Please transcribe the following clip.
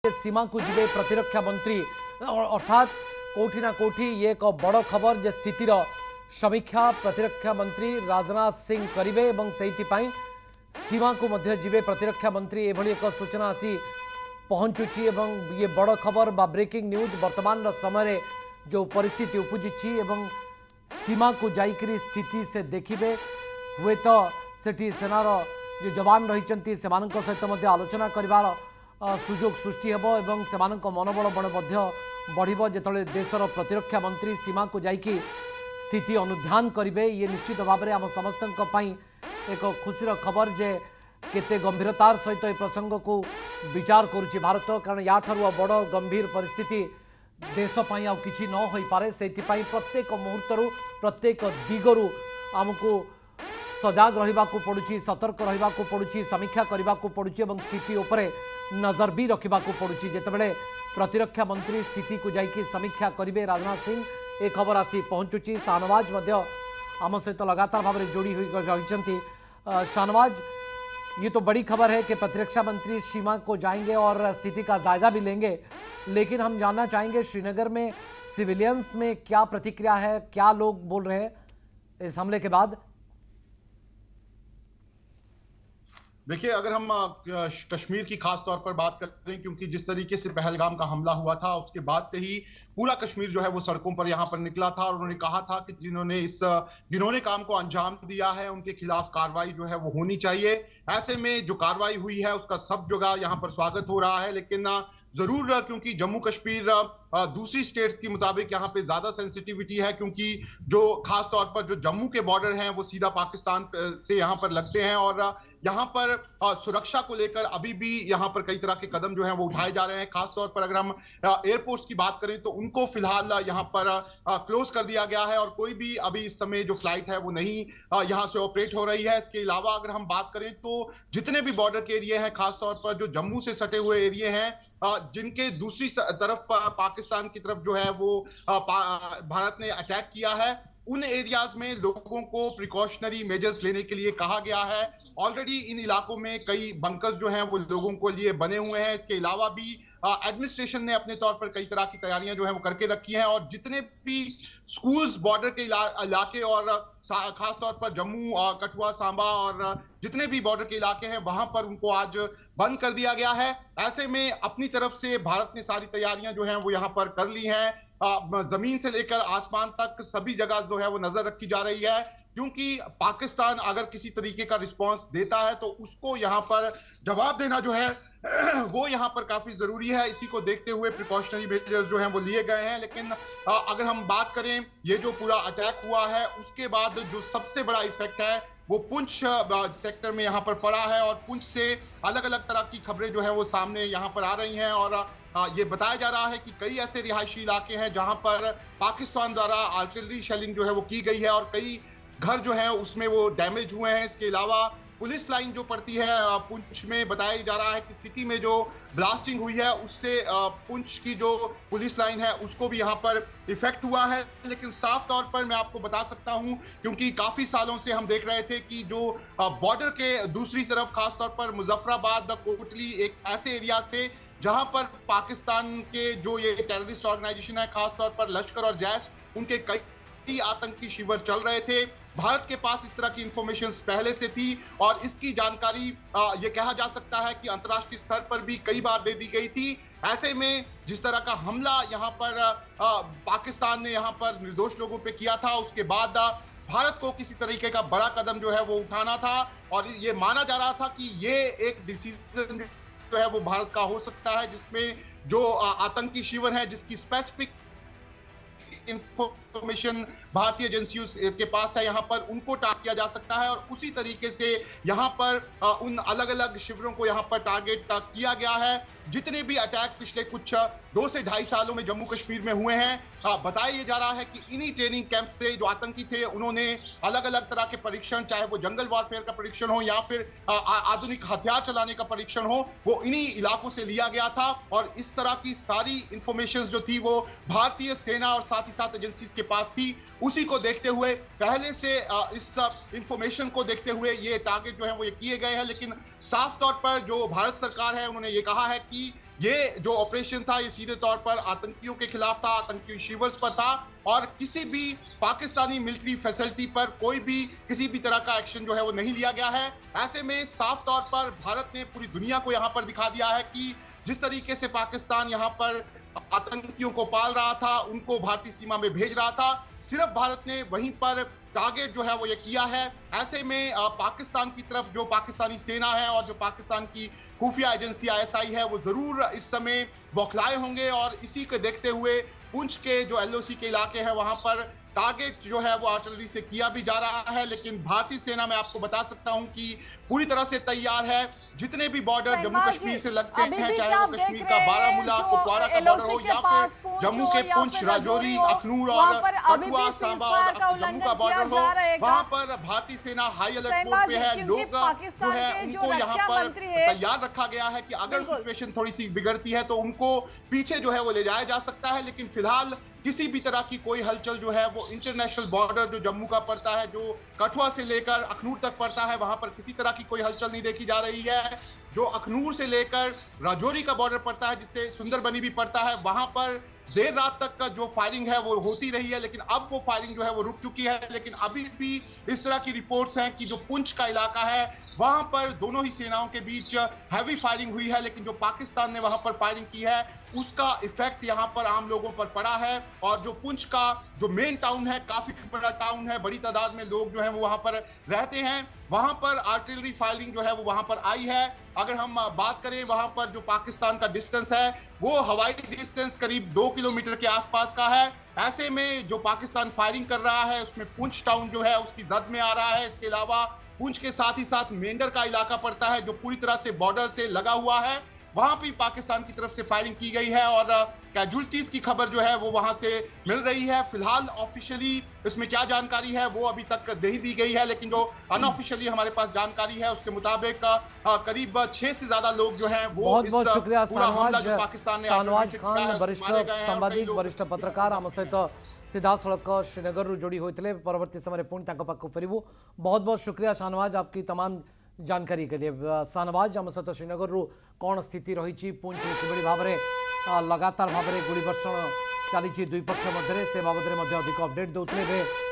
सीमा को जीवे प्रतिरक्षा मंत्री अर्थात कोठी ना कोठी ये एक बड़ खबर जे स्थितिर समीक्षा प्रतिरक्षा मंत्री राजनाथ सिंह करेंगे और से सीमा को मध्य जीवे प्रतिरक्षा मंत्री एभली एक सूचना आसी पहुंचुची एवं ये बड़ खबर बा ब्रेकिंग न्यूज वर्तमान समय जो परिस्थिति उपजुची एवं सीमा को जाइकरी स्थिति से देखिए हुए तो सेठी सेनार जो जवान रही सहित आलोचना कर सुजोग सृष्टि हेबो एवं सेमानक मनोबल बढ़िबो जेतले देशर प्रतिरक्षा मंत्री सीमा को जाइकी स्थिति अनुध्यान करेंगे। ये निश्चित भाव में आम समस्त एक खुशीर खबर जे केते गंभीरतार सहित यह प्रसंग को विचार करुच्ची भारत, कारण या बड़ गंभीर परिस्थिति देशपाई आ किछि न होई पारे। सेथिपाई प्रत्येक मुहूर्तरू प्रत्येक दिगरू आमको सजाग रहिबा को पड़ुछि, सतर्क रहिबा को पड़ुछि, समीक्षा करबा को पड़ुछि एवं स्थिति उपरे नजर भी रखा पड़ुछि। जेतेबेले प्रतिरक्षा मंत्री स्थिति को जाइकी समीक्षा करेंगे राजनाथ सिंह, ए खबर आसी पहुंचुछि। शाहनवाज मध्य आम सहित लगातार भाव में जोड़ी हुई रही। शाहनवाज, ये तो बड़ी खबर है कि प्रतिरक्षा मंत्री सीमा को जाएंगे और स्थिति का जायजा भी लेंगे, लेकिन हम जानना चाहेंगे श्रीनगर में सिविलियंस में क्या प्रतिक्रिया है, क्या लोग बोल रहे हैं इस हमले के बाद? देखिए, अगर हम कश्मीर की खास तौर पर बात करें, क्योंकि जिस तरीके से पहलगाम का हमला हुआ था उसके बाद से ही पूरा कश्मीर जो है वो सड़कों पर यहाँ पर निकला था और उन्होंने कहा था कि जिन्होंने काम को अंजाम दिया है उनके खिलाफ कार्रवाई जो है वो होनी चाहिए। ऐसे में जो कार्रवाई हुई है उसका सब जगह यहाँ पर स्वागत हो रहा है, लेकिन जरूर क्योंकि जम्मू कश्मीर दूसरी स्टेट्स के मुताबिक यहाँ पे ज्यादा सेंसिटिविटी है, क्योंकि जो खास तौर पर जो जम्मू के बॉर्डर हैं वो सीधा पाकिस्तान से यहाँ पर लगते हैं और यहाँ पर सुरक्षा को लेकर अभी भी यहाँ पर कई तरह के कदम जो हैं वो उठाए जा रहे हैं। खास तौर पर अगर हम एयरपोर्ट्स की बात करें तो उनको फिलहाल यहाँ पर क्लोज कर दिया गया है और कोई भी अभी इस समय जो फ्लाइट है वो नहीं यहाँ से ऑपरेट हो रही है। इसके अलावा अगर हम बात करें तो जितने भी बॉर्डर के एरिया हैं, खासतौर पर जो जम्मू से सटे हुए एरिया हैं जिनके दूसरी तरफ पाकिस्तान की तरफ जो है वो भारत ने अटैक किया है, उन एरियाज में लोगों को प्रिकॉशनरी मेजर्स लेने के लिए कहा गया है। ऑलरेडी इन इलाकों में कई बंकर्स जो हैं वो लोगों को लिए बने हुए हैं। इसके अलावा भी एडमिनिस्ट्रेशन ने अपने तौर पर कई तरह की तैयारियां जो है वो करके रखी हैं और जितने भी स्कूल्स बॉर्डर के इलाके और खास तौर पर जम्मू और कठुआ सांबा और जितने भी बॉर्डर के इलाके हैं वहां पर उनको आज बंद कर दिया गया है। ऐसे में अपनी तरफ से भारत ने सारी तैयारियां जो हैं वो यहाँ पर कर ली हैं। जमीन से लेकर आसमान तक सभी जगह जो है वो नजर रखी जा रही है, क्योंकि पाकिस्तान अगर किसी तरीके का रिस्पांस देता है तो उसको यहाँ पर जवाब देना जो है वो यहाँ पर काफी जरूरी है। इसी को देखते हुए प्रिकॉशनरी मेजर्स जो हैं वो लिए गए हैं। लेकिन अगर हम बात करें, ये जो पूरा अटैक हुआ है उसके बाद जो सबसे बड़ा इफेक्ट है वो पुंछ सेक्टर में यहाँ पर पड़ा है और पुंछ से अलग अलग तरह की खबरें जो है वो सामने यहाँ पर आ रही हैं और ये बताया जा रहा है कि कई ऐसे रिहायशी इलाके हैं जहां पर पाकिस्तान द्वारा आर्टिलरी शेलिंग जो है वो की गई है और कई घर जो है उसमें वो डैमेज हुए हैं। इसके अलावा पुलिस लाइन जो पड़ती है पुंछ में, बताया जा रहा है कि सिटी में जो ब्लास्टिंग हुई है उससे पुंछ की जो पुलिस लाइन है उसको भी यहाँ पर इफेक्ट हुआ है। लेकिन साफ तौर पर मैं आपको बता सकता हूँ, क्योंकि काफी सालों से हम देख रहे थे कि जो बॉर्डर के दूसरी तरफ खासतौर पर मुजफ्फराबाद, कोटली एक ऐसे एरियाज थे जहां पर पाकिस्तान के जो ये टेररिस्ट ऑर्गेनाइजेशन है, खासतौर पर लश्कर और जैश, उनके कई आतंकी शिविर चल रहे थे। भारत के पास इस तरह की इंफॉर्मेशन पहले से थी और इसकी जानकारी ये कहा जा सकता है कि अंतर्राष्ट्रीय स्तर पर भी कई बार दे दी गई थी। ऐसे में जिस तरह का हमला यहाँ पर पाकिस्तान ने यहाँ पर निर्दोष लोगों पे किया था, उसके बाद भारत को किसी तरीके का बड़ा कदम जो है वो उठाना था और ये माना जा रहा था कि ये एक डिसीजन जो है वो भारत का हो सकता है जिसमें जो आतंकी शिविर है जिसकी स्पेसिफिक इंफॉर्मेशन भारतीय एजेंसियों के पास है, यहाँ पर उनको टारगेट किया जा सकता है और उसी तरीके से यहाँ पर उन अलग अलग शिविरों को यहाँ पर टारगेट किया गया है। जितने भी अटैक पिछले कुछ 2 से ढाई सालों में जम्मू कश्मीर में हुए हैं, बताया जा रहा है कि इन्हीं ट्रेनिंग कैंप से जो आतंकी थे उन्होंने अलग अलग तरह के परीक्षण, चाहे वो जंगल वॉरफेयर का परीक्षण हो या फिर आधुनिक हथियार चलाने का परीक्षण हो, वो इन्हीं इलाकों से लिया गया था और इस तरह की सारी इंफॉर्मेशन जो थी वो भारतीय सेना और साथ ही साथ एजेंसीज के पास थी। उसी को देखते हुए पहले से इस इंफॉर्मेशन को देखते हुए ये टारगेट जो है वो ये किए गए हैं। लेकिन साफ तौर पर जो भारत सरकार है उन्होंने ये कहा है कि ये जो ऑपरेशन था ये सीधे तौर पर आतंकियों के खिलाफ था, आतंकी शिविर्स पर था और किसी भी पाकिस्तानी मिलिट्री फैसिलिटी पर कोई भी किसी भी तरह का एक्शन जो है वो नहीं लिया गया है। ऐसे में साफ तौर पर भारत ने पूरी दुनिया को यहाँ पर दिखा दिया है कि जिस तरीके से पाकिस्तान यहाँ पर आतंकियों को पाल रहा था, उनको भारतीय सीमा में भेज रहा था, सिर्फ भारत ने वहीं पर टारगेट जो है वो ये किया है। ऐसे में पाकिस्तान की तरफ जो पाकिस्तानी सेना है और जो पाकिस्तान की खुफिया एजेंसी आईएसआई है वो जरूर इस समय बौखलाए होंगे और इसी को देखते हुए पुंछ के जो एलओसी के इलाके हैं वहां पर टारगेट जो है वो आर्टिलरी से किया भी जा रहा है। लेकिन भारतीय सेना मैं आपको बता सकता हूं कि पूरी तरह से तैयार है। जितने भी बॉर्डर जम्मू कश्मीर से लगते हैं, चाहे वो कश्मीर का बारामूला कुपवाड़ा का बॉर्डर हो या फिर जम्मू के पुंछ राजौरी अखनूर और कठुआ सांबा और जम्मू का बॉर्डर हो, वहां पर भारतीय सेना हाई अलर्ट मोड पे है। लोग जो है उनको यहाँ पर तैयार रखा गया है कि अगर सिचुएशन थोड़ी सी बिगड़ती है तो उनको पीछे जो है वो ले जाया जा सकता है। लेकिन फिलहाल किसी भी तरह की कोई हलचल जो है वो इंटरनेशनल बॉर्डर जो जम्मू का पड़ता है, जो कठुआ से लेकर अखनूर तक पड़ता है, वहां पर किसी तरह की कोई हलचल नहीं देखी जा रही है। जो अखनूर से लेकर राजौरी का बॉर्डर पड़ता है, जिससे सुंदरबनी भी पड़ता है, वहां पर देर रात तक का जो फायरिंग है वो होती रही है। लेकिन अब वो फायरिंग जो है वो रुक चुकी है। लेकिन अभी भी इस तरह की रिपोर्ट्स हैं कि जो पुंछ का इलाका है वहां पर दोनों ही सेनाओं के बीच हैवी फायरिंग हुई है। लेकिन जो पाकिस्तान ने वहां पर फायरिंग की है उसका इफेक्ट यहां पर आम लोगों पर पड़ा है। और जो पुंछ का जो मेन टाउन है, काफी बड़ा टाउन है, बड़ी तादाद में लोग जो है वो वहां पर रहते हैं, वहां पर आर्टिलरी फायरिंग जो है वो वहां पर आई है। अगर हम बात करें वहां पर जो पाकिस्तान का डिस्टेंस है वो हवाई डिस्टेंस करीब 2 किलोमीटर के आसपास का है। ऐसे में जो पाकिस्तान फायरिंग कर रहा है उसमें पुंछ टाउन जो है उसकी जद में आ रहा है। इसके अलावा पुंछ के साथ ही साथ मेंढर का इलाका पड़ता है जो पूरी तरह से बॉर्डर से लगा हुआ है, वहां भी पाकिस्तान की तरफ से फायरिंग की गई है और कैजुअल्टीज की खबर जो है वो वहां से मिल रही है। फिलहाल ऑफिशियली इसमें क्या जानकारी है वो अभी तक नहीं दी गई है, लेकिन जो अनऑफिशियली हमारे पास जानकारी है उसके मुताबिक करीब 6 से ज्यादा लोग जो हैं वो बहुत बहुत शुक्रिया शाहनवाज खान, वरिष्ठ सांबादिक, वरिष्ठ पत्रकार आम सहित सीधा सड़क श्रीनगर जोड़ी होते। परवर्ती समय पुणी पाक फेरबू। बहुत बहुत शुक्रिया शाहनवाज आपकी तमाम जानकारी के लिए। शाहनवाज आम सहित श्रीनगर कौन स्थिति रही, पुंछ कि भाव में लगातार भाव में गोली वर्षण चली दुई पक्ष मध्य से बाबद में अधिक अपडेट देते।